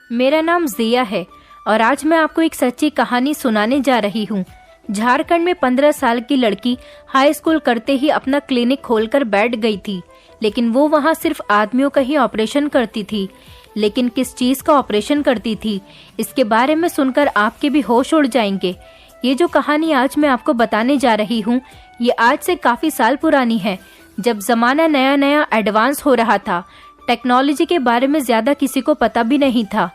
मेरा नाम जिया है और आज मैं आपको एक सच्ची कहानी सुनाने जा रही हूँ। झारखंड में 15 साल की लड़की हाई स्कूल करते ही अपना क्लिनिक खोलकर बैठ गई थी, लेकिन वो वहाँ सिर्फ आदमियों का ही ऑपरेशन करती थी। लेकिन किस चीज़ का ऑपरेशन करती थी, इसके बारे में सुनकर आपके भी होश उड़ जाएंगे। ये जो कहानी आज मैं आपको बताने जा रही हूँ, ये आज से काफ़ी साल पुरानी है, जब ज़माना नया नया एडवांस हो रहा था। टेक्नोलॉजी के बारे में ज़्यादा किसी को पता भी नहीं था,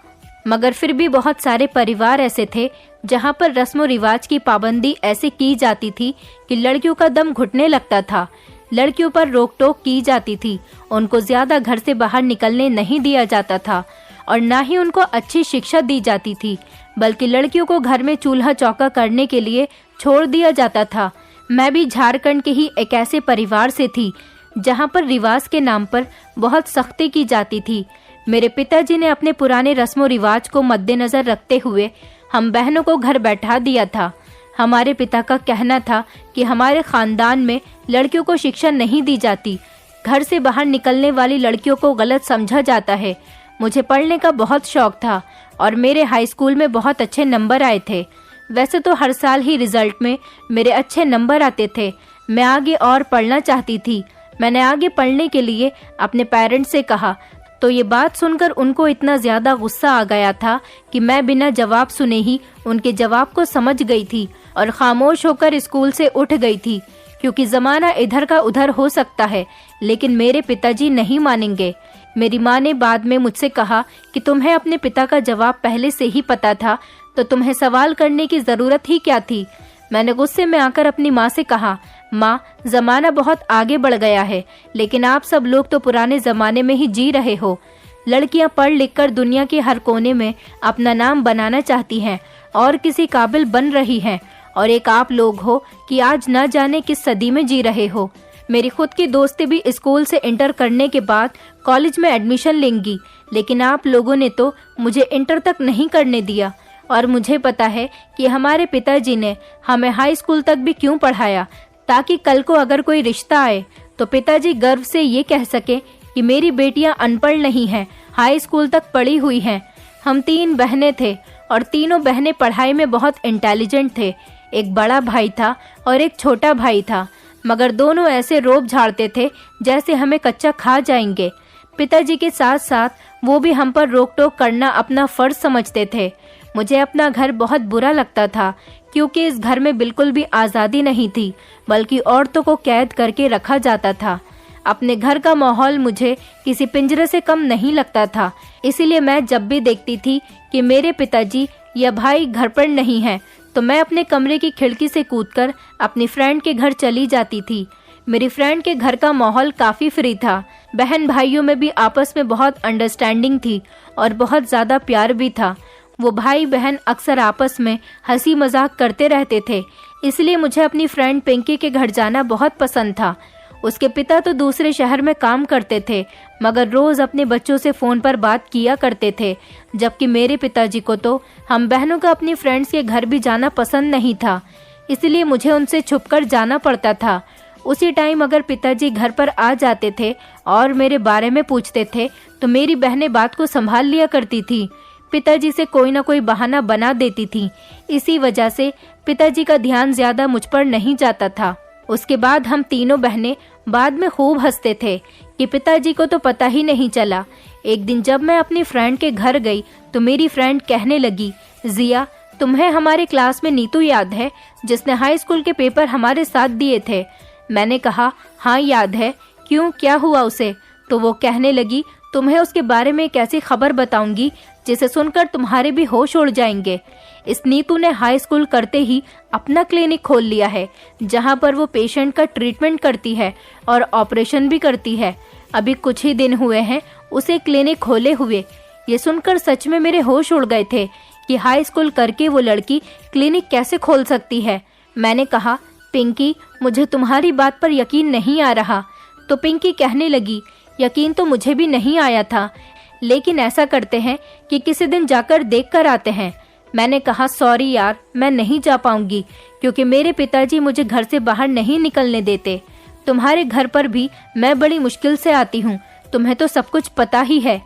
मगर फिर भी बहुत सारे परिवार ऐसे थे जहाँ पर रस्म रिवाज की पाबंदी ऐसे की जाती थी कि लड़कियों का दम घुटने लगता था। लड़कियों पर रोक टोक की जाती थी, उनको ज़्यादा घर से बाहर निकलने नहीं दिया जाता था और ना ही उनको अच्छी शिक्षा दी जाती थी, बल्कि लड़कियों को घर में चूल्हा चौका करने के लिए छोड़ दिया जाता था। मैं भी झारखंड के ही एक ऐसे परिवार से थी जहाँ पर रिवाज के नाम पर बहुत सख्ती की जाती थी। मेरे पिताजी ने अपने पुराने रस्मों रिवाज को मद्देनजर रखते हुए हम बहनों को घर बैठा दिया था। हमारे पिता का कहना था कि हमारे खानदान में लड़कियों को शिक्षा नहीं दी जाती, घर से बाहर निकलने वाली लड़कियों को गलत समझा जाता है। मुझे पढ़ने का बहुत शौक था और मेरे हाई स्कूल में बहुत अच्छे नंबर आए थे। वैसे तो हर साल ही रिजल्ट में मेरे अच्छे नंबर आते थे। मैं आगे और पढ़ना चाहती थी। मैंने आगे पढ़ने के लिए अपने पेरेंट्स से कहा, तो ये बात सुनकर उनको इतना ज़्यादा गुस्सा आ गया था कि मैं बिना जवाब सुने ही उनके जवाब को समझ गई थी और खामोश होकर स्कूल से उठ गई थी, क्योंकि ज़माना इधर का उधर हो सकता है, लेकिन मेरे पिताजी नहीं मानेंगे। मेरी माँ ने बाद में मुझसे कहा कि तुम्हें अपने पिता का जवाब पहले से ही पता था, तो तुम्हें सवाल करने की ज़रूरत ही क्या थी। मैंने गुस्से में आकर अपनी माँ से कहा, माँ, ज़माना बहुत आगे बढ़ गया है, लेकिन आप सब लोग तो पुराने ज़माने में ही जी रहे हो। लड़कियाँ पढ़ लिख कर दुनिया के हर कोने में अपना नाम बनाना चाहती हैं और किसी काबिल बन रही हैं, और एक आप लोग हो कि आज न जाने किस सदी में जी रहे हो। मेरी खुद की दोस्तें भी स्कूल से इंटर करने के बाद कॉलेज में एडमिशन लेंगी, लेकिन आप लोगों ने तो मुझे इंटर तक नहीं करने दिया। और मुझे पता है कि हमारे पिताजी ने हमें हाई स्कूल तक भी क्यों पढ़ाया, ताकि कल को अगर कोई रिश्ता आए तो पिताजी गर्व से ये कह सके कि मेरी बेटियां अनपढ़ नहीं हैं, हाई स्कूल तक पढ़ी हुई हैं। हम 3 बहनें थे और तीनों बहनें पढ़ाई में बहुत इंटेलिजेंट थे। एक बड़ा भाई था और एक छोटा भाई था, मगर दोनों ऐसे रोब झाड़ते थे जैसे हमें कच्चा खा जाएंगे। पिताजी के साथ साथ वो भी हम पर रोक टोक करना अपना फर्ज समझते थे। मुझे अपना घर बहुत बुरा लगता था, क्योंकि इस घर में बिल्कुल भी आज़ादी नहीं थी, बल्कि औरतों को कैद करके रखा जाता था। अपने घर का माहौल मुझे किसी पिंजरे से कम नहीं लगता था। इसीलिए मैं जब भी देखती थी कि मेरे पिताजी या भाई घर पर नहीं हैं, तो मैं अपने कमरे की खिड़की से कूदकर अपनी फ्रेंड के घर चली जाती थी। मेरी फ्रेंड के घर का माहौल काफ़ी फ्री था। बहन भाइयों में भी आपस में बहुत अंडरस्टैंडिंग थी और बहुत ज़्यादा प्यार भी था। वो भाई बहन अक्सर आपस में हंसी मजाक करते रहते थे, इसलिए मुझे अपनी फ्रेंड पिंकी के घर जाना बहुत पसंद था। उसके पिता तो दूसरे शहर में काम करते थे, मगर रोज़ अपने बच्चों से फ़ोन पर बात किया करते थे, जबकि मेरे पिताजी को तो हम बहनों का अपनी फ्रेंड्स के घर भी जाना पसंद नहीं था, इसलिए मुझे उनसे छुपकर जाना पड़ता था। उसी टाइम अगर पिताजी घर पर आ जाते थे और मेरे बारे में पूछते थे, तो मेरी बहनें बात को संभाल लिया करती थी। पिताजी से कोई ना कोई बहाना बना देती थी। इसी वजह से पिताजी का ध्यान ज़्यादा मुझ पर नहीं जाता था। उसके बाद हम तीनों बहनें बाद में खूब हंसते थे कि पिताजी को तो पता ही नहीं चला। एक दिन जब मैं अपनी फ्रेंड के घर गई तो मेरी फ्रेंड कहने लगी, जिया, तुम्हें हमारे क्लास में नीतू याद है, जिसने हाई स्कूल के पेपर हमारे साथ दिए थे? मैंने कहा, हाँ याद है, क्यों, क्या हुआ उसे? तो वो कहने लगी, तुम्हें उसके बारे में एक ऐसी खबर बताऊंगी जिसे सुनकर तुम्हारे भी होश उड़ जाएंगे। इस नीतू ने हाई स्कूल करते ही अपना क्लिनिक खोल लिया है, जहां पर वो पेशेंट का ट्रीटमेंट करती है और ऑपरेशन भी करती है। अभी कुछ ही दिन हुए हैं उसे क्लिनिक खोले हुए। ये सुनकर सच में मेरे होश उड़ गए थे कि हाई स्कूल करके वो लड़की क्लिनिक कैसे खोल सकती है। मैंने कहा, पिंकी, मुझे तुम्हारी बात पर यकीन नहीं आ रहा। तो पिंकी कहने लगी, यकीन तो मुझे भी नहीं आया था, लेकिन ऐसा करते हैं कि किसी दिन जाकर देख कर आते हैं। मैंने कहा, सॉरी यार, मैं नहीं जा पाऊंगी, क्योंकि मेरे पिताजी मुझे घर से बाहर नहीं निकलने देते। तुम्हारे घर पर भी मैं बड़ी मुश्किल से आती हूँ, तुम्हें तो सब कुछ पता ही है।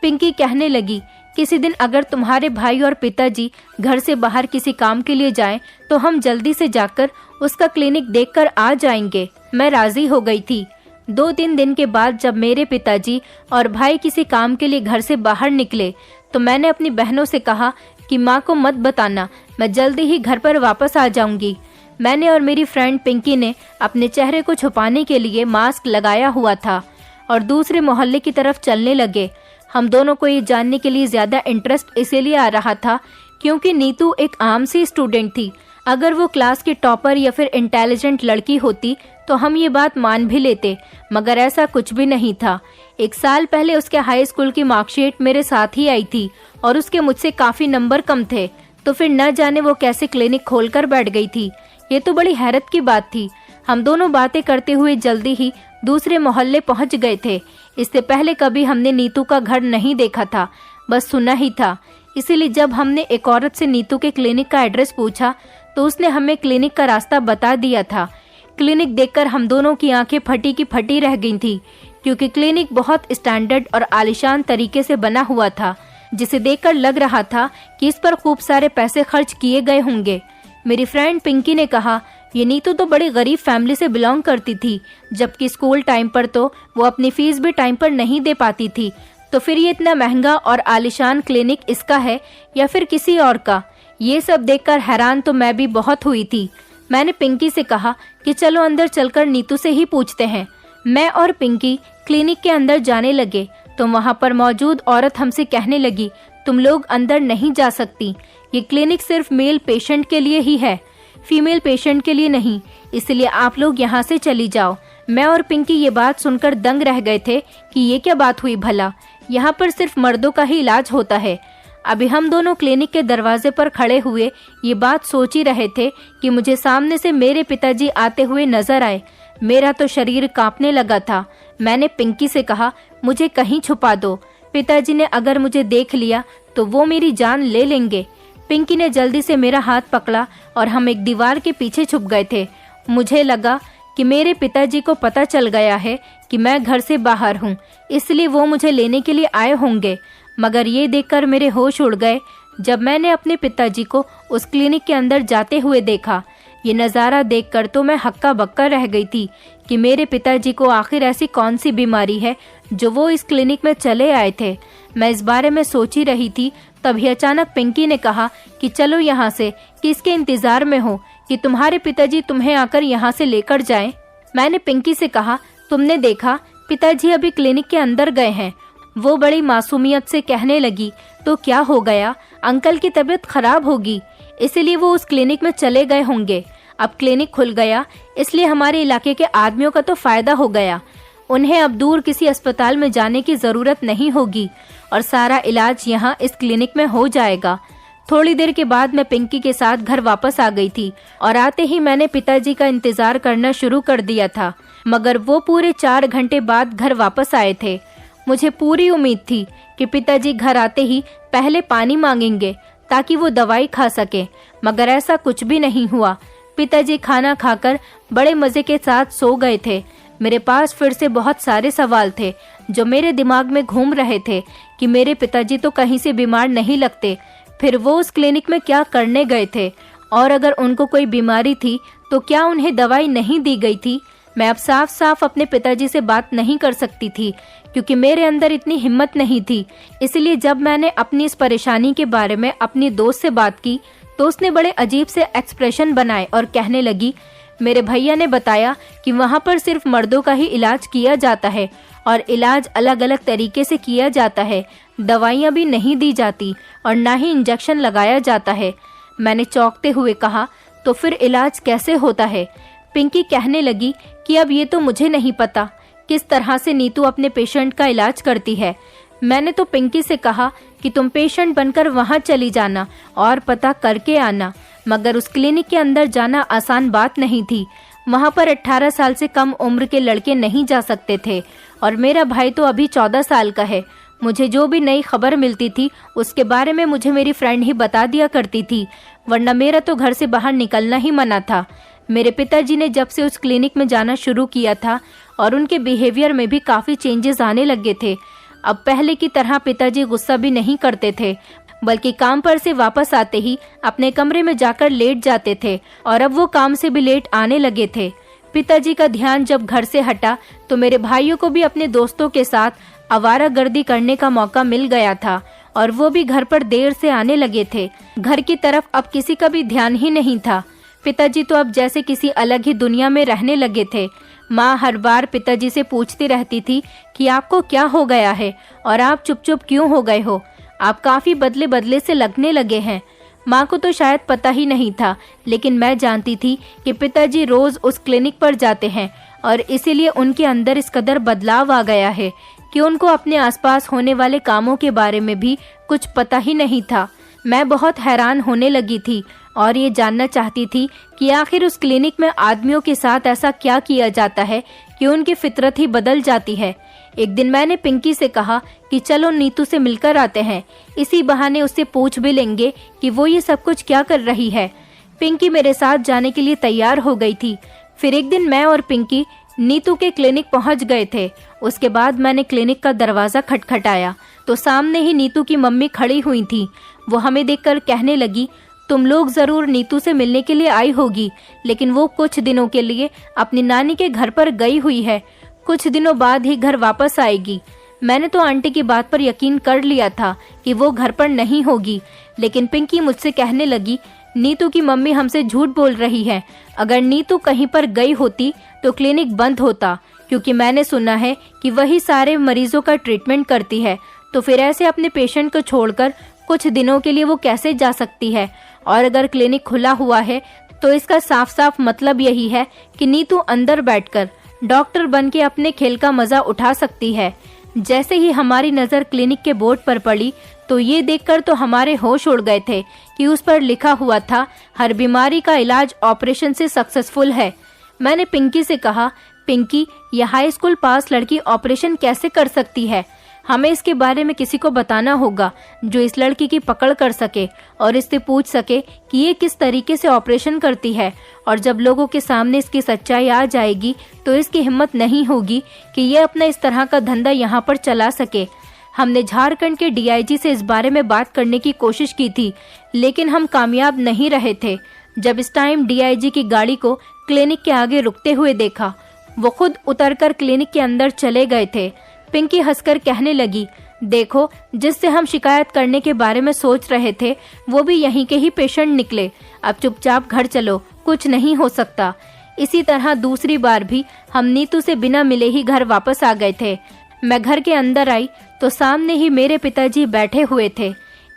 पिंकी कहने लगी किसी दिन अगर तुम्हारे भाई और पिताजी घर से बाहर किसी काम के लिए जाएं, तो हम जल्दी से जाकर उसका क्लिनिक देखकर आ जाएंगे। मैं राजी हो गई थी। 2-3 दिन के बाद जब मेरे पिताजी और भाई किसी काम के लिए घर से बाहर निकले, तो मैंने अपनी बहनों से कहा कि माँ को मत बताना, मैं जल्दी ही घर पर वापस आ जाऊंगी। मैंने और मेरी फ्रेंड पिंकी ने अपने चेहरे को छुपाने के लिए मास्क लगाया हुआ था और दूसरे मोहल्ले की तरफ चलने लगे। हम दोनों को ये जानने के लिए ज्यादा इंटरेस्ट इसीलिए आ रहा था क्योंकि नीतू एक आम सी स्टूडेंट थी। अगर वो क्लास की टॉपर या फिर इंटेलिजेंट लड़की होती तो हम ये बात मान भी लेते, मगर ऐसा कुछ भी नहीं था। 1 साल पहले उसके हाई स्कूल की मार्कशीट मेरे साथ ही आई थी और उसके मुझसे काफी नंबर कम थे, तो फिर न जाने वो कैसे क्लिनिक खोलकर बैठ गई थी। ये तो बड़ी हैरत की बात थी। हम दोनों बातें करते हुए जल्दी ही दूसरे मोहल्ले पहुंच गए थे। इससे पहले कभी हमने नीतू का घर नहीं देखा था, बस सुना ही था। इसीलिए जब हमने एक औरत से नीतू के क्लिनिक का एड्रेस पूछा तो उसने हमें क्लिनिक का रास्ता बता दिया था। क्लिनिक देखकर हम दोनों की आंखें फटी की फटी रह गई थी, क्योंकि क्लिनिक बहुत स्टैंडर्ड और आलीशान तरीके से बना हुआ था, जिसे देखकर लग रहा था कि इस पर खूब सारे पैसे खर्च किए गए होंगे। मेरी फ्रेंड पिंकी ने कहा, ये नीतू तो बड़ी गरीब फैमिली से बिलोंग करती थी, जबकि स्कूल टाइम पर तो वो अपनी फीस भी टाइम पर नहीं दे पाती थी, तो फिर ये इतना महंगा और आलीशान क्लिनिक इसका है या फिर किसी और का। ये सब देखकर हैरान तो मैं भी बहुत हुई थी। मैंने पिंकी से कहा कि चलो अंदर चलकर नीतू से ही पूछते हैं। मैं और पिंकी क्लिनिक के अंदर जाने लगे तो वहाँ पर मौजूद औरत हमसे कहने लगी, तुम लोग अंदर नहीं जा सकती, ये क्लिनिक सिर्फ मेल पेशेंट के लिए ही है, फीमेल पेशेंट के लिए नहीं, इसलिए आप लोग यहाँ से चली जाओ। मैं और पिंकी ये बात सुनकर दंग रह गए थे कि ये क्या बात हुई भला, यहाँ पर सिर्फ मर्दों का ही इलाज होता है। अभी हम दोनों क्लिनिक के दरवाजे पर खड़े हुए ये बात सोच ही रहे थे कि मुझे सामने से मेरे पिताजी आते हुए नजर आए। मेरा तो शरीर कांपने लगा था। मैंने पिंकी से कहा, मुझे कहीं छुपा दो, पिताजी ने अगर मुझे देख लिया तो वो मेरी जान ले लेंगे। पिंकी ने जल्दी से मेरा हाथ पकड़ा और हम एक दीवार के पीछे छुप गए थे। मुझे लगा कि मेरे पिताजी को पता चल गया है कि मैं घर से बाहर हूँ, इसलिए वो मुझे लेने के लिए आए होंगे। मगर ये देखकर मेरे होश उड़ गए जब मैंने अपने पिताजी को उस क्लिनिक के अंदर जाते हुए देखा। ये नज़ारा देखकर तो मैं हक्का बक्का रह गई थी कि मेरे पिताजी को आखिर ऐसी कौन सी बीमारी है जो वो इस क्लिनिक में चले आए थे। मैं इस बारे में सोच ही रही थी, तभी अचानक पिंकी ने कहा कि चलो यहाँ से, किसके इंतजार में हो कि तुम्हारे पिताजी तुम्हें आकर यहाँ से लेकर जाएं। मैंने पिंकी से कहा, तुमने देखा, पिताजी अभी क्लिनिक के अंदर गए हैं। वो बड़ी मासूमियत से कहने लगी, तो क्या हो गया, अंकल की तबीयत खराब होगी, इसीलिए वो उस क्लिनिक में चले गए होंगे। अब क्लिनिक खुल गया, इसलिए हमारे इलाके के आदमियों का तो फायदा हो गया। उन्हें अब दूर किसी अस्पताल में जाने की जरूरत नहीं होगी और सारा इलाज यहाँ इस क्लिनिक में हो जाएगा। थोड़ी देर के बाद मैं पिंकी के साथ घर वापस आ गई थी और आते ही मैंने पिताजी का इंतजार करना शुरू कर दिया था, मगर वो पूरे 4 घंटे बाद घर वापस आए थे। मुझे पूरी उम्मीद थी कि पिताजी घर आते ही पहले पानी मांगेंगे ताकि वो दवाई खा सके, मगर ऐसा कुछ भी नहीं हुआ। पिताजी खाना खाकर बड़े मजे के साथ सो गए थे। मेरे पास फिर से बहुत सारे सवाल थे जो मेरे दिमाग में घूम रहे थे कि मेरे पिताजी तो कहीं से बीमार नहीं लगते, फिर वो उस क्लिनिक में क्या करने गए थे, और अगर उनको कोई बीमारी थी तो क्या उन्हें दवाई नहीं दी गई थी। मैं अब साफ साफ अपने पिताजी से बात नहीं कर सकती थी क्योंकि मेरे अंदर इतनी हिम्मत नहीं थी। इसलिए जब मैंने अपनी इस परेशानी के बारे में अपनी दोस्त से बात की तो उसने बड़े अजीब से एक्सप्रेशन बनाए और कहने लगी, मेरे भैया ने बताया कि वहाँ पर सिर्फ मर्दों का ही इलाज किया जाता है और इलाज अलग अलग तरीके से किया जाता है, दवाइयाँ भी नहीं दी जाती और ना ही इंजेक्शन लगाया जाता है। मैंने चौंकते हुए कहा, तो फिर इलाज कैसे होता है? पिंकी कहने लगी कि अब ये तो मुझे नहीं पता किस तरह से नीतू अपने पेशेंट का इलाज करती है। मैंने तो पिंकी से कहा कि तुम पेशेंट बनकर वहाँ चली जाना और पता करके आना, मगर उस क्लिनिक के अंदर जाना आसान बात नहीं थी। वहाँ पर 18 साल से कम उम्र के लड़के नहीं जा सकते थे और मेरा भाई तो अभी 14 साल का है। मुझे जो भी नई खबर मिलती थी उसके बारे में मुझे मेरी फ्रेंड ही बता दिया करती थी, वरना मेरा तो घर से बाहर निकलना ही मना था। मेरे पिताजी ने जब से उस क्लिनिक में जाना शुरू किया था और उनके बिहेवियर में भी काफ़ी चेंजेस आने लगे थे। अब पहले की तरह पिताजी गुस्सा भी नहीं करते थे, बल्कि काम पर से वापस आते ही अपने कमरे में जाकर लेट जाते थे और अब वो काम से भी लेट आने लगे थे। पिताजी का ध्यान जब घर से हटा तो मेरे भाइयों को भी अपने दोस्तों के साथ आवारागर्दी करने का मौका मिल गया था और वो भी घर पर देर से आने लगे थे। घर की तरफ अब किसी का भी ध्यान ही नहीं था। पिताजी तो अब जैसे किसी अलग ही दुनिया में रहने लगे थे। माँ हर बार पिताजी से पूछती रहती थी कि आपको क्या हो गया है और आप चुप चुप क्यों हो गए हो, आप काफी बदले बदले से लगने लगे हैं। माँ को तो शायद पता ही नहीं था, लेकिन मैं जानती थी कि पिताजी रोज उस क्लिनिक पर जाते हैं और इसीलिए उनके अंदर इस कदर बदलाव आ गया है कि उनको अपने आसपास होने वाले कामों के बारे में भी कुछ पता ही नहीं था। मैं बहुत हैरान होने लगी थी और ये जानना चाहती थी कि आखिर उस क्लिनिक में आदमियों के साथ ऐसा क्या किया जाता है कि उनकी फितरत ही बदल जाती है। एक दिन मैंने पिंकी से कहा कि चलो नीतू से मिलकर आते हैं, इसी बहाने उससे पूछ भी लेंगे कि वो ये सब कुछ क्या कर रही है। पिंकी मेरे साथ जाने के लिए तैयार हो गई थी। फिर एक दिन मैं और पिंकी नीतू के क्लिनिक पहुंच गए थे। उसके बाद मैंने क्लिनिक का दरवाजा खटखटाया तो सामने ही नीतू की मम्मी खड़ी हुई थी। वो हमें देखकर कहने लगी, तुम लोग जरूर नीतू से मिलने के लिए आई होगी, लेकिन वो कुछ दिनों के लिए अपनी नानी के घर पर गई हुई है, कुछ दिनों बाद ही घर वापस आएगी। मैंने तो आंटी की बात पर यकीन कर लिया था कि वो घर पर नहीं होगी, लेकिन पिंकी मुझसे कहने लगी, नीतू की मम्मी हमसे झूठ बोल रही है। अगर नीतू कहीं पर गई होती तो क्लिनिक बंद होता, क्योंकि मैंने सुना है कि वही सारे मरीजों का ट्रीटमेंट करती है। तो फिर ऐसे अपने पेशेंट को छोड़कर कुछ दिनों के लिए वो कैसे जा सकती है? और अगर क्लिनिक खुला हुआ है तो इसका साफ साफ मतलब यही है कि नीतू अंदर बैठकर डॉक्टर बन के अपने खेल का मजा उठा सकती है। जैसे ही हमारी नजर क्लिनिक के बोर्ड पर पड़ी तो ये देखकर तो हमारे होश उड़ गए थे कि उस पर लिखा हुआ था, हर बीमारी का इलाज ऑपरेशन से सक्सेसफुल है। मैंने पिंकी से कहा, पिंकी, यह हाई स्कूल पास लड़की ऑपरेशन कैसे कर सकती है? हमें इसके बारे में किसी को बताना होगा जो इस लड़की की पकड़ कर सके और इससे पूछ सके कि ये किस तरीके से ऑपरेशन करती है। और जब लोगों के सामने इसकी सच्चाई आ जाएगी तो इसकी हिम्मत नहीं होगी कि ये अपना इस तरह का धंधा यहाँ पर चला सके। हमने झारखंड के डीआईजी से इस बारे में बात करने की कोशिश की थी, लेकिन हम कामयाब नहीं रहे थे। जब इस टाइम डीआईजी की गाड़ी को क्लिनिक के आगे रुकते हुए देखा, वो खुद उतरकर क्लिनिक के अंदर चले गए थे। पिंकी हंसकर कहने लगी, देखो, जिससे हम शिकायत करने के बारे में सोच रहे थे वो भी यहीं के ही पेशेंट निकले। अब चुपचाप घर चलो, कुछ नहीं हो सकता। इसी तरह दूसरी बार भी हम नीतू से बिना मिले ही घर वापस आ गए थे। मैं घर के अंदर आई तो सामने ही मेरे पिताजी बैठे हुए थे।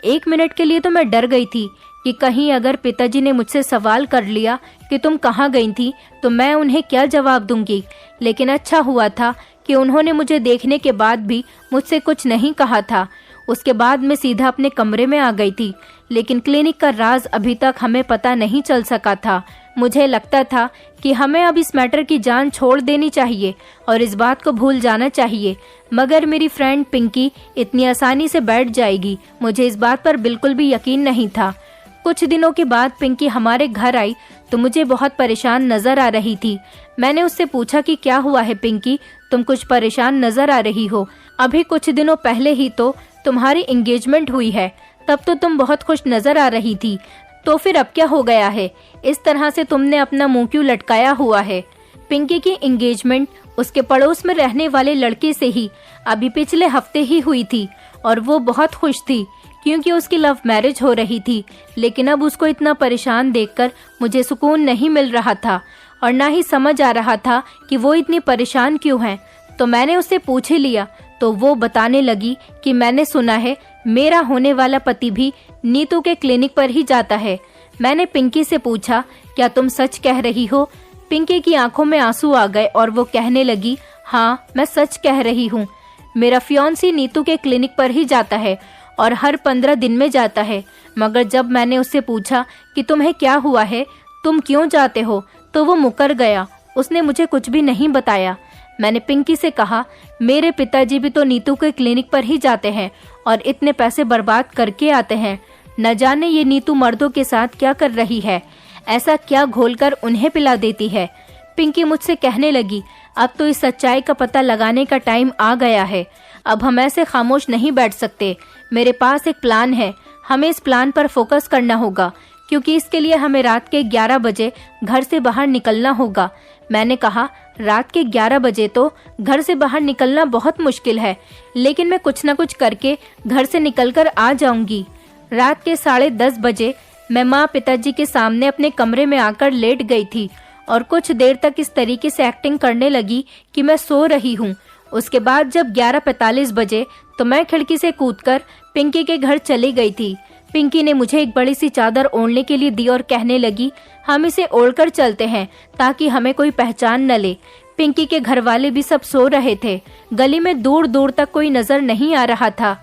1 मिनट के लिए तो मैं डर गई थी कि कहीं अगर पिताजी ने मुझसे सवाल कर लिया कि तुम कहाँ गई थी तो मैं उन्हें क्या जवाब दूंगी। लेकिन अच्छा हुआ था कि उन्होंने मुझे देखने के बाद भी मुझसे कुछ नहीं कहा था। उसके बाद मैं सीधा अपने कमरे में आ गई थी, लेकिन क्लिनिक का राज अभी तक हमें पता नहीं चल सका था। मुझे लगता था कि हमें अब इस मैटर की जान छोड़ देनी चाहिए और इस बात को भूल जाना चाहिए, मगर मेरी फ्रेंड पिंकी इतनी आसानी से बैठ जाएगी, मुझे इस बात पर बिल्कुल भी यकीन नहीं था। कुछ दिनों के बाद पिंकी हमारे घर आई तो मुझे बहुत परेशान नजर आ रही थी। मैंने उससे पूछा कि क्या हुआ है पिंकी, तुम कुछ परेशान नजर आ रही हो। अभी कुछ दिनों पहले ही तो तुम्हारी एंगेजमेंट हुई है, तब तो तुम बहुत खुश नजर आ रही थी, तो फिर अब क्या हो गया है? इस तरह से तुमने अपना मुंह क्यों लटकाया हुआ है? पिंकी की एंगेजमेंट उसके पड़ोस में रहने वाले लड़के से ही अभी पिछले हफ्ते ही हुई थी और वो बहुत खुश थी क्योंकि उसकी लव मैरिज हो रही थी। लेकिन अब उसको इतना परेशान देखकर मुझे सुकून नहीं मिल रहा था और ना ही समझ आ रहा था कि वो इतनी परेशान क्यों है। तो मैंने उससे पूछ ही लिया तो वो बताने लगी कि मैंने सुना है मेरा होने वाला पति भी नीतू के क्लिनिक पर ही जाता है। मैंने पिंकी से पूछा, क्या तुम सच कह रही हो? पिंकी की आंखों में आंसू आ गए और वो कहने लगी, हाँ, मैं सच कह रही हूँ। मेरा फियांसी नीतू के क्लिनिक पर ही जाता है और हर 15 दिन में जाता है। मगर जब मैंने उससे पूछा कि तुम्हें क्या हुआ है, तुम क्यों जाते हो, तो वो मुकर गया। उसने मुझे कुछ भी नहीं बताया। मैंने पिंकी से कहा, मेरे पिताजी भी तो नीतू के क्लिनिक पर ही जाते हैं और इतने पैसे बर्बाद करके आते हैं। न जाने ये नीतू मर्दों के साथ क्या कर रही है, ऐसा क्या घोलकर उन्हें पिला देती है। पिंकी मुझसे कहने लगी, अब तो इस सच्चाई का पता लगाने का टाइम आ गया है। अब हम ऐसे खामोश नहीं बैठ सकते। मेरे पास एक प्लान है, हमें इस प्लान पर फोकस करना होगा, क्योंकि इसके लिए हमें रात के 11 बजे घर से बाहर निकलना होगा। मैंने कहा, रात के 11 बजे तो घर से बाहर निकलना बहुत मुश्किल है, लेकिन मैं कुछ न कुछ करके घर से निकलकर आ जाऊंगी। रात के 10:30 बजे मैं माँ पिताजी के सामने अपने कमरे में आकर लेट गई थी और कुछ देर तक इस तरीके से एक्टिंग करने लगी कि मैं सो रही हूँ। उसके बाद जब 11:45 बजे तो मैं खिड़की से कूदकर पिंकी के घर चली गई थी। पिंकी ने मुझे एक बड़ी सी चादर ओढ़ने के लिए दी और कहने लगी, हम इसे ओढ़कर चलते हैं ताकि हमें कोई पहचान न ले। पिंकी के घर वाले भी सब सो रहे थे। गली में दूर दूर तक कोई नजर नहीं आ रहा था।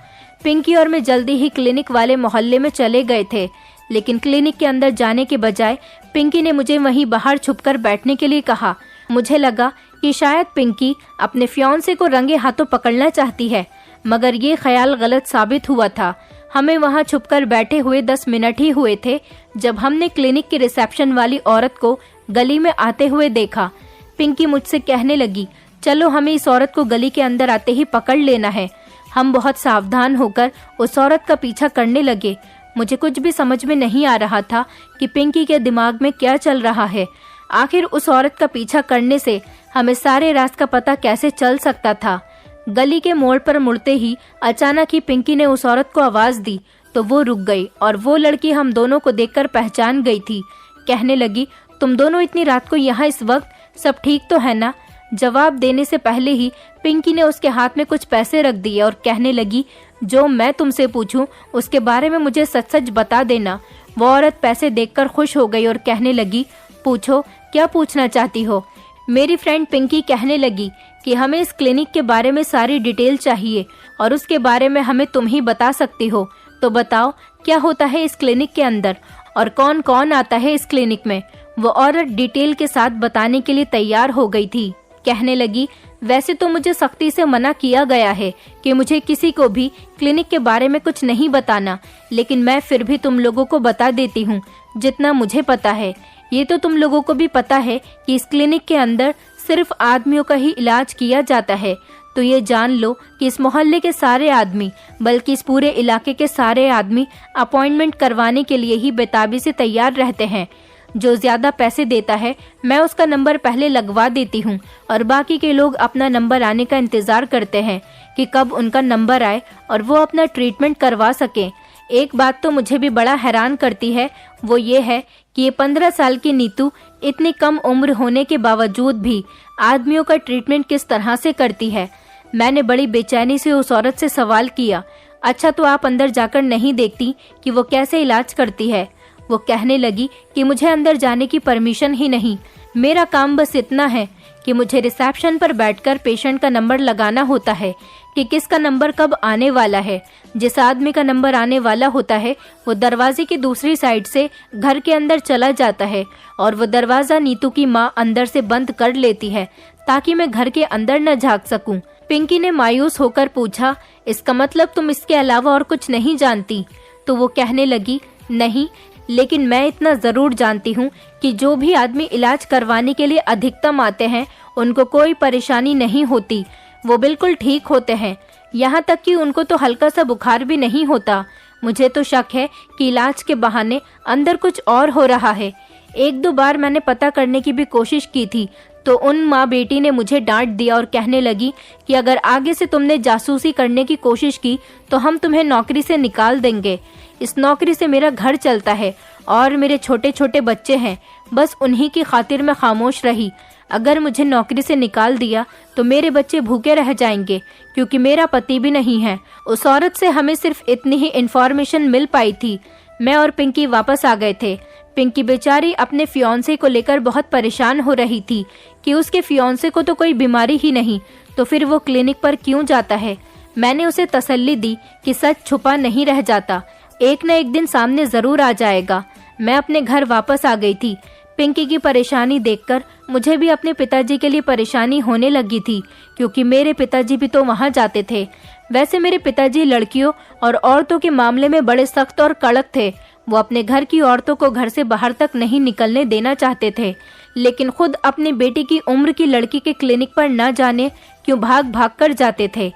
पिंकी और मैं जल्दी ही क्लिनिक वाले मोहल्ले में चले गए थे, लेकिन क्लिनिक के अंदर जाने के बजाय पिंकी ने मुझे वहीं बाहर छुपकर बैठने के लिए कहा। मुझे लगा कि शायद पिंकी अपने फियांसे को रंगे हाथों पकड़ना चाहती है, मगर ये ख्याल गलत साबित हुआ था। हमें वहां छुपकर बैठे हुए 10 मिनट ही हुए थे जब हमने क्लिनिक की रिसेप्शन वाली औरत को गली में आते हुए देखा। पिंकी मुझसे कहने लगी, चलो हमें इस औरत को गली के अंदर आते ही पकड़ लेना है। हम बहुत सावधान होकर उस औरत का पीछा करने लगे। मुझे कुछ भी समझ में नहीं आ रहा था कि पिंकी के दिमाग में क्या चल रहा है। आखिर उस औरत का पीछा करने से हमें सारे रास्ते का पता कैसे चल सकता था। गली के मोड़ पर मुड़ते ही अचानक ही पिंकी ने उस औरत को आवाज दी तो वो रुक गई और वो लड़की हम दोनों को देखकर पहचान गई थी। कहने लगी, तुम दोनों इतनी रात को यहाँ इस वक्त, सब ठीक तो है ना? जवाब देने से पहले ही पिंकी ने उसके हाथ में कुछ पैसे रख दिए और कहने लगी, जो मैं तुमसे पूछूं उसके बारे में मुझे सच सच बता देना। वो औरत पैसे देखकर खुश हो गई और कहने लगी, पूछो, क्या पूछना चाहती हो? मेरी फ्रेंड पिंकी कहने लगी कि हमें इस क्लिनिक के बारे में सारी डिटेल चाहिए और उसके बारे में हमें तुम ही बता सकती हो। तो बताओ, क्या होता है इस क्लिनिक के अंदर और कौन कौन आता है इस क्लिनिक में? वो औरत डिटेल के साथ बताने के लिए तैयार हो गई थी। कहने लगी, वैसे तो मुझे सख्ती से मना किया गया है कि मुझे किसी को भी क्लिनिक के बारे में कुछ नहीं बताना, लेकिन मैं फिर भी तुम लोगों को बता देती हूँ जितना मुझे पता है। ये तो तुम लोगों को भी पता है कि इस क्लिनिक के अंदर सिर्फ आदमियों का ही इलाज किया जाता है। तो ये जान लो कि इस मोहल्ले के सारे आदमी, बल्कि इस पूरे इलाके के सारे आदमी अपॉइंटमेंट करवाने के लिए ही बेताबी से तैयार रहते हैं। जो ज्यादा पैसे देता है मैं उसका नंबर पहले लगवा देती हूँ और बाकी के लोग अपना नंबर आने का इंतजार करते हैं कि कब उनका नंबर आए और वो अपना ट्रीटमेंट करवा सकें। एक बात तो मुझे भी बड़ा हैरान करती है, वो ये है कि ये 15 साल की नीतू इतनी कम उम्र होने के बावजूद भी आदमियों का ट्रीटमेंट किस तरह से करती है। मैंने बड़ी बेचैनी से उस औरत से सवाल किया, अच्छा तो आप अंदर जाकर नहीं देखती कि वो कैसे इलाज करती है? वो कहने लगी कि मुझे अंदर जाने की परमिशन ही नहीं। मेरा काम बस इतना है कि मुझे रिसेप्शन पर बैठकर पेशेंट का नंबर लगाना होता है कि किसका नंबर कब आने वाला है। जिस आदमी का नंबर आने वाला होता है वो दरवाजे की दूसरी साइड से घर के अंदर चला जाता है और वो दरवाजा नीतू की माँ अंदर से बंद कर लेती है ताकि मैं घर के अंदर न झांक सकूं। पिंकी ने मायूस होकर पूछा, इसका मतलब तुम इसके अलावा और कुछ नहीं जानती? तो वो कहने लगी, नहीं, लेकिन मैं इतना जरूर जानती हूँ कि जो भी आदमी इलाज करवाने के लिए अधिकतम आते हैं उनको कोई परेशानी नहीं होती, वो बिल्कुल ठीक होते हैं। यहाँ तक कि उनको तो हल्का सा बुखार भी नहीं होता। मुझे तो शक है कि इलाज के बहाने अंदर कुछ और हो रहा है। 1-2 बार मैंने पता करने की भी कोशिश की थी तो उन माँ बेटी ने मुझे डांट दिया और कहने लगी कि अगर आगे से तुमने जासूसी करने की कोशिश की तो हम तुम्हें नौकरी से निकाल देंगे। इस नौकरी से मेरा घर चलता है और मेरे छोटे छोटे बच्चे हैं, बस उन्हीं की खातिर मैं खामोश रही। अगर मुझे नौकरी से निकाल दिया तो मेरे बच्चे भूखे रह जाएंगे क्योंकि मेरा पति भी नहीं है। उस औरत से हमें सिर्फ इतनी ही इन्फॉर्मेशन मिल पाई थी। मैं और पिंकी वापस आ गए थे। पिंकी बेचारी अपने फियांसे को लेकर बहुत परेशान हो रही थी कि उसके फियांसे को तो कोई बीमारी ही नहीं, तो फिर वो क्लिनिक पर क्यों जाता है। मैंने उसे तसल्ली दी कि सच छुपा नहीं रह जाता, एक न एक दिन सामने जरूर आ जाएगा। मैं अपने घर वापस आ गई थी। पिंकी की परेशानी देखकर मुझे भी अपने पिताजी के लिए परेशानी होने लगी थी क्योंकि मेरे पिताजी भी तो वहां जाते थे। वैसे मेरे पिताजी लड़कियों और औरतों के मामले में बड़े सख्त और कड़क थे। वो अपने घर की औरतों को घर से बाहर तक नहीं निकलने देना चाहते थे, लेकिन खुद अपनी बेटी की उम्र की लड़की के क्लिनिक पर न जाने क्यों भाग भाग कर जाते थे।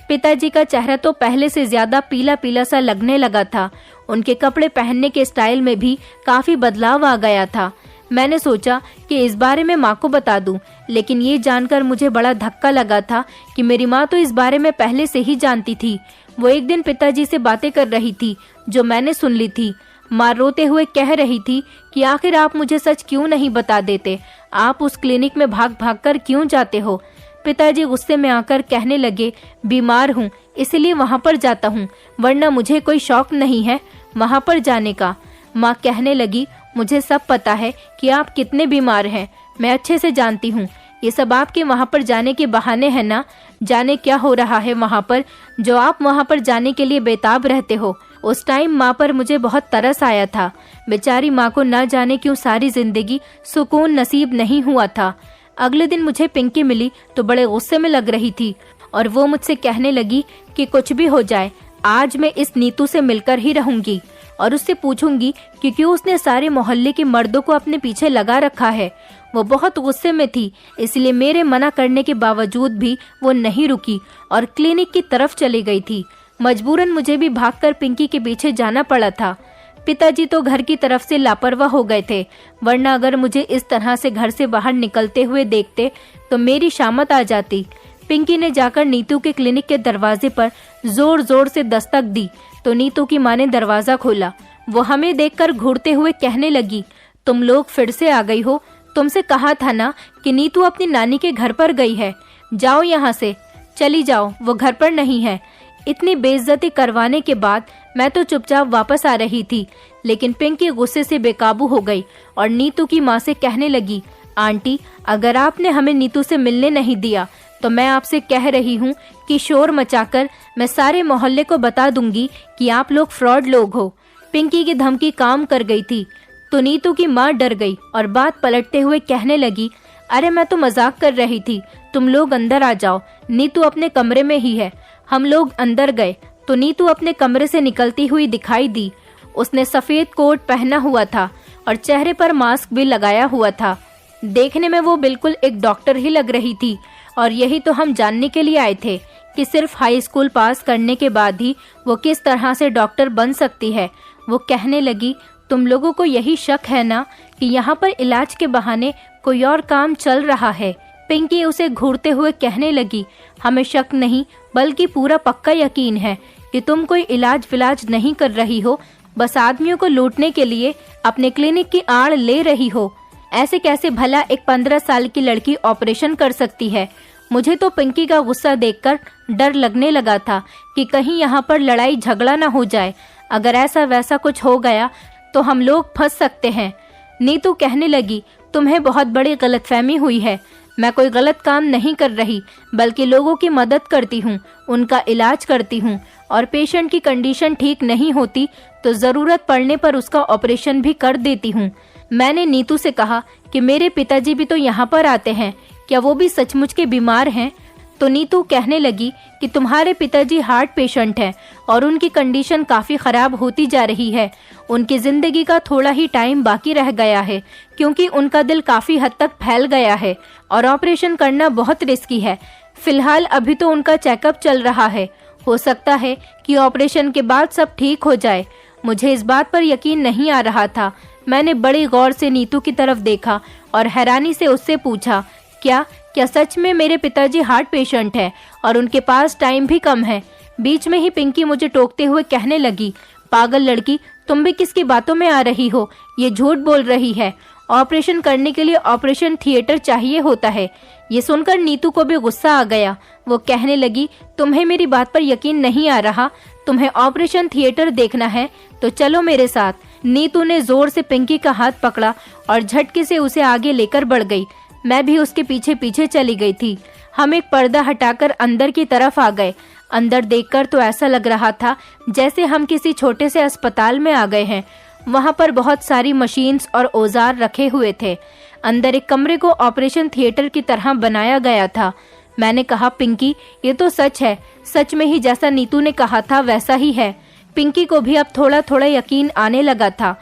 पिताजी का चेहरा तो पहले से ज्यादा पीला पीला सा लगने लगा था। उनके कपड़े पहनने के स्टाइल में भी काफी बदलाव आ गया था। मैंने सोचा कि इस बारे में माँ को बता दूं, लेकिन ये जानकर मुझे बड़ा धक्का लगा था कि मेरी माँ तो इस बारे में पहले से ही जानती थी। वो एक दिन पिताजी से बातें कर रही थी जो मैंने सुन ली थी। माँ रोते हुए कह रही थी कि आखिर आप मुझे सच क्यों नहीं बता देते, आप उस क्लिनिक में भाग भाग कर क्यों जाते हो। पिताजी गुस्से में आकर कहने लगे, बीमार हूँ इसलिए वहाँ पर जाता हूँ, वरना मुझे कोई शौक नहीं है वहाँ पर जाने का। माँ कहने लगी, मुझे सब पता है कि आप कितने बीमार हैं, मैं अच्छे से जानती हूँ। ये सब आपके वहाँ पर जाने के बहाने हैं ना। जाने क्या हो रहा है वहाँ पर जो आप वहाँ पर जाने के लिए बेताब रहते हो। उस टाइम माँ पर मुझे बहुत तरस आया था। बेचारी माँ को न जाने क्यों सारी जिंदगी सुकून नसीब नहीं हुआ था। अगले दिन मुझे पिंकी मिली तो बड़े गुस्से में लग रही थी और वो मुझसे कहने लगी कि कुछ भी हो जाए, आज मैं इस नीतू से मिलकर ही रहूंगी और उससे पूछूंगी कि क्यों उसने सारे मोहल्ले के मर्दों को अपने पीछे लगा रखा है। वो बहुत गुस्से में थी, इसलिए मेरे मना करने के बावजूद भी वो नहीं रुकी और क्लिनिक की तरफ चली गई थी। मजबूरन मुझे भी भागकर पिंकी के पीछे जाना पड़ा था। पिताजी तो घर की तरफ से लापरवाह हो गए थे, वरना अगर मुझे इस तरह से घर से बाहर निकलते हुए देखते तो मेरी शामत आ जाती। पिंकी ने जाकर नीतू के क्लिनिक के दरवाजे पर जोर जोर से दस्तक दी तो नीतू की माँ ने दरवाजा खोला। वो हमें देखकर घूरते हुए कहने लगी, तुम लोग फिर से आ गई हो, तुमसे कहा था ना कि नीतू अपनी नानी के घर पर गई है, जाओ यहाँ से, चली जाओ, वो घर पर नहीं है। इतनी बेइज्जती करवाने के बाद मैं तो चुपचाप वापस आ रही थी, लेकिन पिंकी गुस्से से बेकाबू हो गई और नीतू की माँ से कहने लगी, आंटी अगर आपने हमें नीतू से मिलने नहीं दिया तो मैं आपसे कह रही हूँ कि शोर मचाकर मैं सारे मोहल्ले को बता दूंगी कि आप लोग फ्रॉड लोग हो। पिंकी की धमकी काम कर गई थी तो नीतू की माँ डर गई और बात पलटते हुए कहने लगी, अरे मैं तो मजाक कर रही थी, तुम लोग अंदर आ जाओ, नीतू अपने कमरे में ही है। हम लोग अंदर गए तो नीतू अपने कमरे से निकलती हुई दिखाई दी। उसने सफेद कोट पहना हुआ था और चेहरे पर मास्क भी लगाया हुआ था। देखने में वो बिल्कुल एक डॉक्टर ही लग रही थी और यही तो हम जानने के लिए आए थे कि सिर्फ हाई स्कूल पास करने के बाद ही वो किस तरह से डॉक्टर बन सकती है। वो कहने लगी, तुम लोगों को यही शक है ना कि यहाँ पर इलाज के बहाने कोई और काम चल रहा है। पिंकी उसे घूरते हुए कहने लगी, हमें शक नहीं बल्कि पूरा पक्का यकीन है कि तुम कोई इलाज विलाज नहीं कर रही हो, बस आदमियों को लूटने के लिए अपने क्लिनिक की आड़ ले रही हो। ऐसे कैसे भला एक 15 साल की लड़की ऑपरेशन कर सकती है। मुझे तो पिंकी का गुस्सा देखकर डर लगने लगा था कि कहीं यहाँ पर लड़ाई झगड़ा न हो जाए। अगर ऐसा वैसा कुछ हो गया तो हम लोग फंस सकते हैं। नीतू कहने लगी, तुम्हें बहुत बड़ी गलतफहमी हुई है, मैं कोई गलत काम नहीं कर रही बल्कि लोगों की मदद करती हूँ, उनका इलाज करती हूँ और पेशेंट की कंडीशन ठीक नहीं होती तो ज़रूरत पड़ने पर उसका ऑपरेशन भी कर देती हूँ। मैंने नीतू से कहा कि मेरे पिताजी भी तो यहाँ पर आते हैं, क्या वो भी सचमुच के बीमार हैं? तो नीतू कहने लगी कि तुम्हारे पिताजी हार्ट पेशेंट हैं और उनकी कंडीशन काफ़ी ख़राब होती जा रही है। उनकी ज़िंदगी का थोड़ा ही टाइम बाकी रह गया है क्योंकि उनका दिल काफ़ी हद तक फैल गया है और ऑपरेशन करना बहुत रिस्की है। फिलहाल अभी तो उनका चेकअप चल रहा है, हो सकता है कि ऑपरेशन के बाद सब ठीक हो जाए। मुझे इस बात पर यकीन नहीं आ रहा था। मैंने बड़ी गौर से नीतू की तरफ देखा और हैरानी से उससे पूछा, क्या सच में मेरे पिताजी हार्ट पेशेंट है और उनके पास टाइम भी कम है? बीच में ही पिंकी मुझे टोकते हुए कहने लगी, पागल लड़की, तुम भी किसकी बातों में आ रही हो? ये झूठ बोल रही है। ऑपरेशन करने के लिए ऑपरेशन थिएटर चाहिए होता है। ये सुनकर नीतू को भी गुस्सा आ गया। वो कहने लगी, तुम्हें मेरी बात पर यकीन नहीं आ रहा? तुम्हें ऑपरेशन थिएटर देखना है तो चलो मेरे साथ। नीतू ने जोर से पिंकी का हाथ पकड़ा और झटके से उसे आगे लेकर बढ़ गई। मैं भी उसके पीछे पीछे चली गई थी। हम एक पर्दा हटाकर अंदर की तरफ आ गए। अंदर देखकर तो ऐसा लग रहा था जैसे हम किसी छोटे से अस्पताल में आ गए हैं। वहाँ पर बहुत सारी मशीन्स और औजार रखे हुए थे। अंदर एक कमरे को ऑपरेशन थिएटर की तरह बनाया गया था। मैंने कहा, पिंकी, ये तो सच है, सच में ही जैसा नीतू ने कहा था वैसा ही है। पिंकी को भी अब थोड़ा थोड़ा यकीन आने लगा था।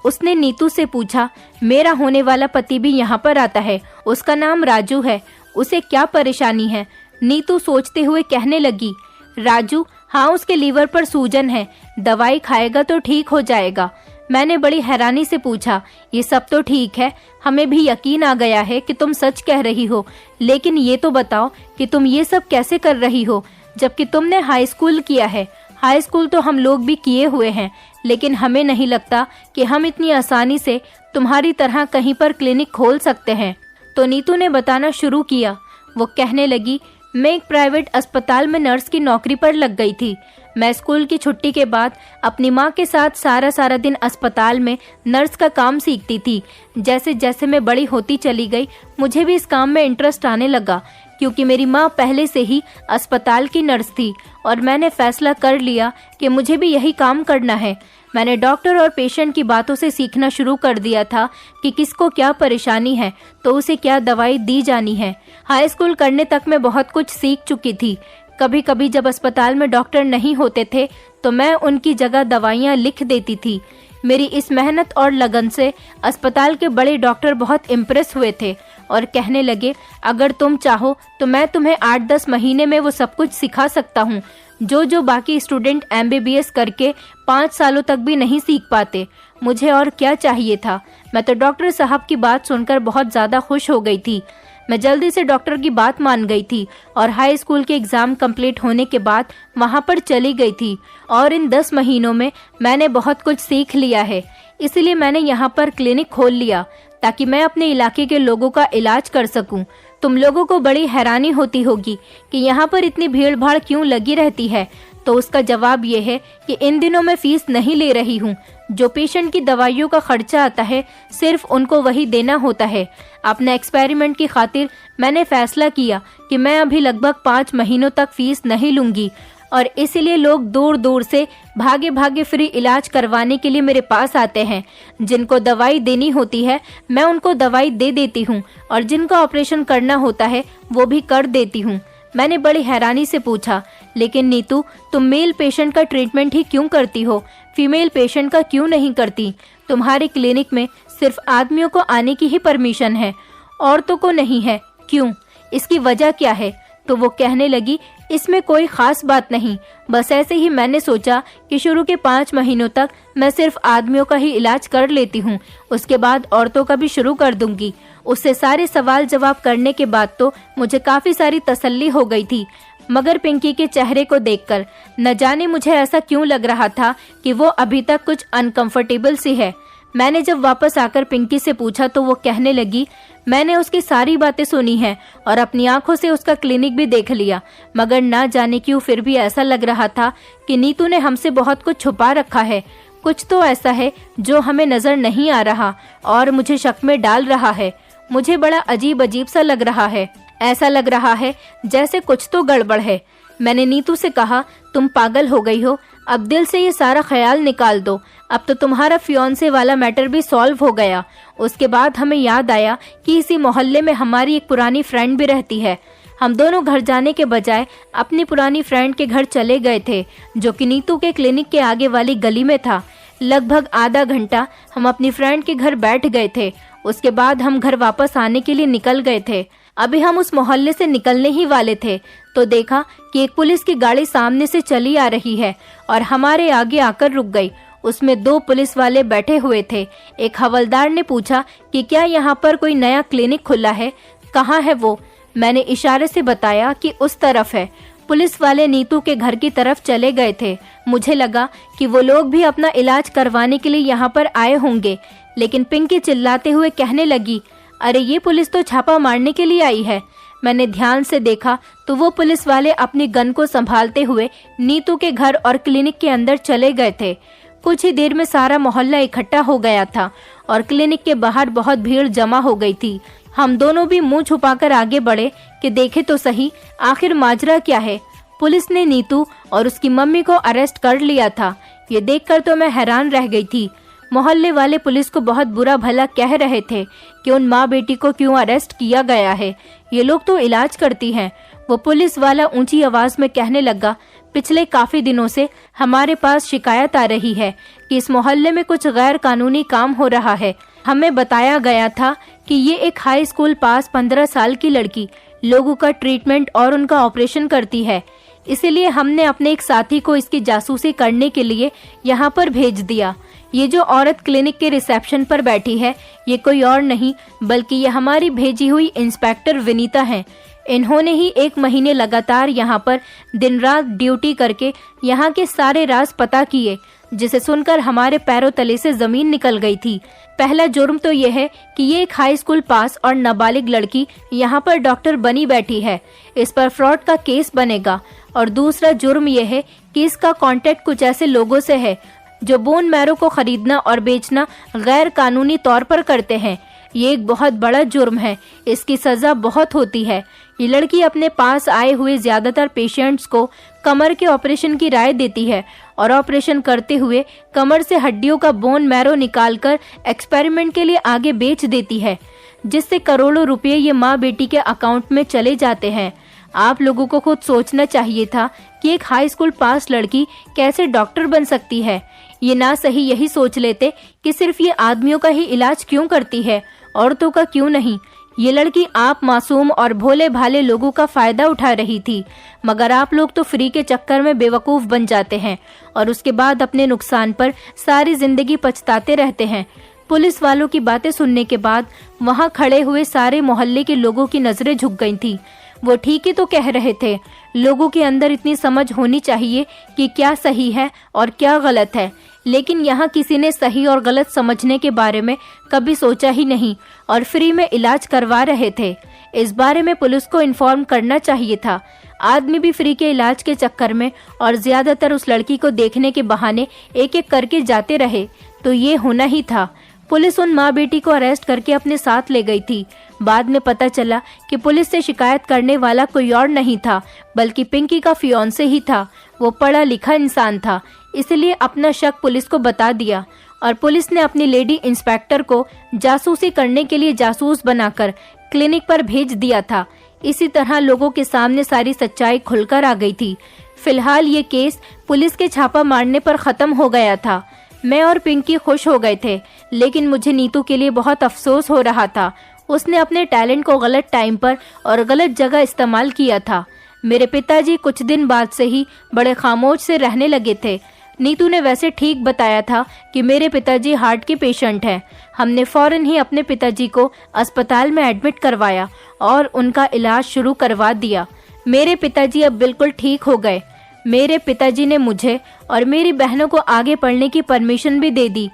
उसने नीतू से पूछा, मेरा होने वाला पति भी यहाँ पर आता है, उसका नाम राजू है, उसे क्या परेशानी है? नीतू सोचते हुए कहने लगी, राजू, हाँ उसके लीवर पर सूजन है, दवाई खाएगा तो ठीक हो जाएगा। मैंने बड़ी हैरानी से पूछा, ये सब तो ठीक है, हमें भी यकीन आ गया है कि तुम सच कह रही हो, लेकिन ये तो बताओ कि तुम ये सब कैसे कर रही हो, जबकि तुमने हाई स्कूल किया है। हाई स्कूल तो हम लोग भी किए हुए हैं, लेकिन हमें नहीं लगता कि हम इतनी आसानी से तुम्हारी तरह कहीं पर क्लिनिक खोल सकते हैं। तो नीतू ने बताना शुरू किया। वो कहने लगी, मैं एक प्राइवेट अस्पताल में नर्स की नौकरी पर लग गई थी। मैं स्कूल की छुट्टी के बाद अपनी माँ के साथ सारा दिन अस्पताल में नर्स का काम सीखती थी। जैसे जैसे मैं बड़ी होती चली गई, मुझे भी इस काम में इंटरेस्ट आने लगा, क्योंकि मेरी माँ पहले से ही अस्पताल की नर्स थी और मैंने फैसला कर लिया कि मुझे भी यही काम करना है। मैंने डॉक्टर और पेशेंट की बातों से सीखना शुरू कर दिया था कि किसको क्या परेशानी है तो उसे क्या दवाई दी जानी है। हाई स्कूल करने तक मैं बहुत कुछ सीख चुकी थी। कभी कभी जब अस्पताल में डॉक्टर नहीं होते थे तो मैं उनकी जगह दवाइयाँ लिख देती थी। मेरी इस मेहनत और लगन से अस्पताल के बड़े डॉक्टर बहुत इम्प्रेस हुए थे और कहने लगे, अगर तुम चाहो तो मैं तुम्हें 8-10 महीने में वो सब कुछ सिखा सकता हूँ जो बाकी स्टूडेंट MBBS करके 5 सालों तक भी नहीं सीख पाते। मुझे और क्या चाहिए था। मैं तो डॉक्टर साहब की बात सुनकर बहुत ज़्यादा खुश हो गई थी। मैं जल्दी से डॉक्टर की बात मान गई थी और हाई स्कूल के एग्ज़ाम कंप्लीट होने के बाद वहाँ पर चली गई थी और इन 10 महीनों में मैंने बहुत कुछ सीख लिया है। इसलिए मैंने यहाँ पर क्लिनिक खोल लिया ताकि मैं अपने इलाके के लोगों का इलाज कर सकूं। तुम लोगों को बड़ी हैरानी होती होगी कि यहाँ पर इतनी भीड़ भाड़ क्यों लगी रहती है, तो उसका जवाब ये है कि इन दिनों मैं फीस नहीं ले रही हूँ। जो पेशेंट की दवाइयों का खर्चा आता है सिर्फ उनको वही देना होता है। अपने एक्सपेरिमेंट की खातिर मैंने फैसला किया कि मैं अभी लगभग 5 महीनों तक फीस नहीं लूंगी और इसीलिए लोग दूर दूर से भागे भागे फ्री इलाज करवाने के लिए मेरे पास आते हैं। जिनको दवाई देनी होती है मैं उनको दवाई दे देती हूँ और जिनका ऑपरेशन करना होता है वो भी कर देती हूँ। मैंने बड़ी हैरानी से पूछा, लेकिन नीतू, तुम मेल पेशेंट का ट्रीटमेंट ही क्यों करती हो, फीमेल पेशेंट का क्यों नहीं करती? तुम्हारे क्लिनिक में सिर्फ आदमियों को आने की ही परमिशन है, औरतों को नहीं है, क्यों? इसकी वजह क्या है? तो वो कहने लगी, इसमें कोई खास बात नहीं, बस ऐसे ही मैंने सोचा कि शुरू के 5 महीनों तक मैं सिर्फ आदमियों का ही इलाज कर लेती हूँ, उसके बाद औरतों का भी शुरू कर दूंगी। उससे सारे सवाल जवाब करने के बाद तो मुझे काफी सारी तसल्ली हो गई थी, मगर पिंकी के चेहरे को देखकर न जाने मुझे ऐसा क्यों लग रहा था कि वो अभी तक कुछ अनकंफर्टेबल सी है। मैंने जब वापस आकर पिंकी से पूछा तो वो कहने लगी, मैंने उसकी सारी बातें सुनी हैं और अपनी आंखों से उसका क्लिनिक भी देख लिया, मगर ना जाने क्यों फिर भी ऐसा लग रहा था कि नीतू ने हमसे बहुत कुछ छुपा रखा है। कुछ तो ऐसा है जो हमें नजर नहीं आ रहा और मुझे शक में डाल रहा है। मुझे बड़ा अजीब अजीब सा लग रहा है, ऐसा लग रहा है जैसे कुछ तो गड़बड़ है। मैंने नीतू से कहा, तुम पागल हो गई हो, अब दिल से ये सारा ख्याल निकाल दो। अब तो तुम्हारा फियोंसे वाला मैटर भी सॉल्व हो गया। उसके बाद हमें याद आया कि इसी मोहल्ले में हमारी एक पुरानी फ्रेंड भी रहती है। हम दोनों घर जाने के बजाय अपनी पुरानी फ्रेंड के घर चले गए थे, जो कि नीतू के क्लिनिक के आगे वाली गली में था। लगभग आधा घंटा हम अपनी फ्रेंड के घर बैठ गए थे। उसके बाद हम घर वापस आने के लिए निकल गए थे। अभी हम उस मोहल्ले से निकलने ही वाले थे तो देखा कि एक पुलिस की गाड़ी सामने से चली आ रही है और हमारे आगे आकर रुक गई। उसमें 2 पुलिस वाले बैठे हुए थे। एक हवलदार ने पूछा कि क्या यहाँ पर कोई नया क्लिनिक खुला है, कहाँ है वो? मैंने इशारे से बताया कि उस तरफ है। पुलिस वाले नीतू के घर की तरफ चले गए थे। मुझे लगा कि वो लोग भी अपना इलाज करवाने के लिए यहाँ पर आए होंगे, लेकिन पिंकी चिल्लाते हुए कहने लगी, अरे ये पुलिस तो छापा मारने के लिए आई है। मैंने ध्यान से देखा तो वो पुलिस वाले अपनी गन को संभालते हुए नीतू के घर और क्लिनिक के अंदर चले गए थे। कुछ ही देर में सारा मोहल्ला इकट्ठा हो गया था और क्लिनिक के बाहर बहुत भीड़ जमा हो गई थी। हम दोनों भी मुंह छुपाकर आगे बढ़े कि देखे तो सही आखिर माजरा क्या है। पुलिस ने नीतू और उसकी मम्मी को अरेस्ट कर लिया था। ये देखकर तो मैं हैरान रह गई थी। मोहल्ले वाले पुलिस को बहुत बुरा भला कह रहे थे कि उन माँ बेटी को क्यों अरेस्ट किया गया है, ये लोग तो इलाज करती हैं। वो पुलिस वाला ऊंची आवाज में कहने लगा, पिछले काफी दिनों से हमारे पास शिकायत आ रही है कि इस मोहल्ले में कुछ गैर कानूनी काम हो रहा है। हमें बताया गया था कि ये एक हाई स्कूल पास 15 साल की लड़की लोगों का ट्रीटमेंट और उनका ऑपरेशन करती है। इसीलिए हमने अपने एक साथी को इसकी जासूसी करने के लिए यहाँ पर भेज दिया। ये जो औरत क्लिनिक के रिसेप्शन पर बैठी है, ये कोई और नहीं बल्कि ये हमारी भेजी हुई इंस्पेक्टर विनीता है। इन्होंने ही 1 महीने लगातार यहाँ पर दिन रात ड्यूटी करके यहाँ के सारे राज पता किए, जिसे सुनकर हमारे पैरों तले से जमीन निकल गई थी। पहला जुर्म तो यह है कि ये एक हाई स्कूल पास और नाबालिग लड़की यहाँ पर डॉक्टर बनी बैठी है, इस पर फ्रॉड का केस बनेगा। और दूसरा जुर्म यह है कि इसका कांटेक्ट कुछ ऐसे लोगों से है जो बोन मैरो को खरीदना और बेचना गैर कानूनी तौर पर करते हैं। ये एक बहुत बड़ा जुर्म है, इसकी सजा बहुत होती है। ये लड़की अपने पास आए हुए ज्यादातर पेशेंट्स को कमर के ऑपरेशन की राय देती है और ऑपरेशन करते हुए कमर से हड्डियों का बोन मैरो निकालकर एक्सपेरिमेंट के लिए आगे बेच देती है, जिससे करोड़ों रुपए ये माँ बेटी के अकाउंट में चले जाते हैं। आप लोगों को खुद सोचना चाहिए था कि एक हाई स्कूल पास लड़की कैसे डॉक्टर बन सकती है। ये ना सही यही सोच लेते कि सिर्फ ये आदमियों का ही इलाज क्यों करती है, औरतों का क्यों नहीं। ये लड़की आप मासूम और भोले भाले लोगों का फायदा उठा रही थी, मगर आप लोग तो फ्री के चक्कर में बेवकूफ बन जाते हैं और उसके बाद अपने नुकसान पर सारी जिंदगी पछताते रहते हैं। पुलिस वालों की बातें सुनने के बाद वहां खड़े हुए सारे मोहल्ले के लोगों की नजरें झुक गई थी। वो ठीक ही तो कह रहे थे, लोगों के अंदर इतनी समझ होनी चाहिए कि क्या सही है और क्या गलत है, लेकिन यहाँ किसी ने सही और गलत समझने के बारे में कभी सोचा ही नहीं और फ्री में इलाज करवा रहे थे। इस बारे में पुलिस को इन्फॉर्म करना चाहिए था। आदमी भी फ्री के इलाज के चक्कर में और ज्यादातर उस लड़की को देखने के बहाने एक एक करके जाते रहे, तो ये होना ही था। पुलिस उन माँ बेटी को अरेस्ट करके अपने साथ ले गई थी। बाद में पता चला कि पुलिस से शिकायत करने वाला कोई और नहीं था बल्कि पिंकी का फियांसे ही था। वो पढ़ा लिखा इंसान था, इसलिए अपना शक पुलिस को बता दिया और पुलिस ने अपनी लेडी इंस्पेक्टर को जासूसी करने के लिए जासूस बनाकर क्लिनिक पर भेज दिया था। इसी तरह लोगों के सामने सारी सच्चाई खुलकर आ गई थी। फिलहाल ये केस पुलिस के छापा मारने पर खत्म हो गया था। मैं और पिंकी खुश हो गए थे, लेकिन मुझे नीतू के लिए बहुत अफसोस हो रहा था। उसने अपने टैलेंट को गलत टाइम पर और गलत जगह इस्तेमाल किया था। मेरे पिताजी कुछ दिन बाद से ही बड़े खामोश से रहने लगे थे। नीतू ने वैसे ठीक बताया था कि मेरे पिताजी हार्ट के पेशेंट हैं। हमने फौरन ही अपने पिताजी को अस्पताल में एडमिट करवाया और उनका इलाज शुरू करवा दिया। मेरे पिताजी अब बिल्कुल ठीक हो गए। मेरे पिताजी ने मुझे और मेरी बहनों को आगे पढ़ने की परमिशन भी दे दी,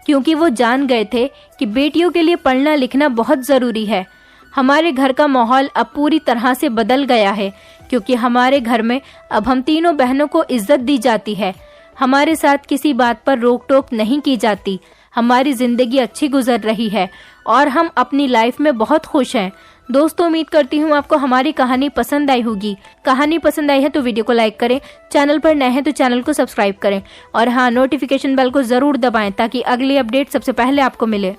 क्योंकि वो जान गए थे कि बेटियों के लिए पढ़ना लिखना बहुत ज़रूरी है। हमारे घर का माहौल अब पूरी तरह से बदल गया है, क्योंकि हमारे घर में अब हम तीनों बहनों को इज्जत दी जाती है। हमारे साथ किसी बात पर रोक टोक नहीं की जाती। हमारी जिंदगी अच्छी गुजर रही है और हम अपनी लाइफ में बहुत खुश हैं। दोस्तों, उम्मीद करती हूँ आपको हमारी कहानी पसंद आई होगी। कहानी पसंद आई है तो वीडियो को लाइक करें, चैनल पर नए हैं तो चैनल को सब्सक्राइब करें और हाँ, नोटिफिकेशन बेल को जरूर दबाएं ताकि अगली अपडेट सबसे पहले आपको मिले।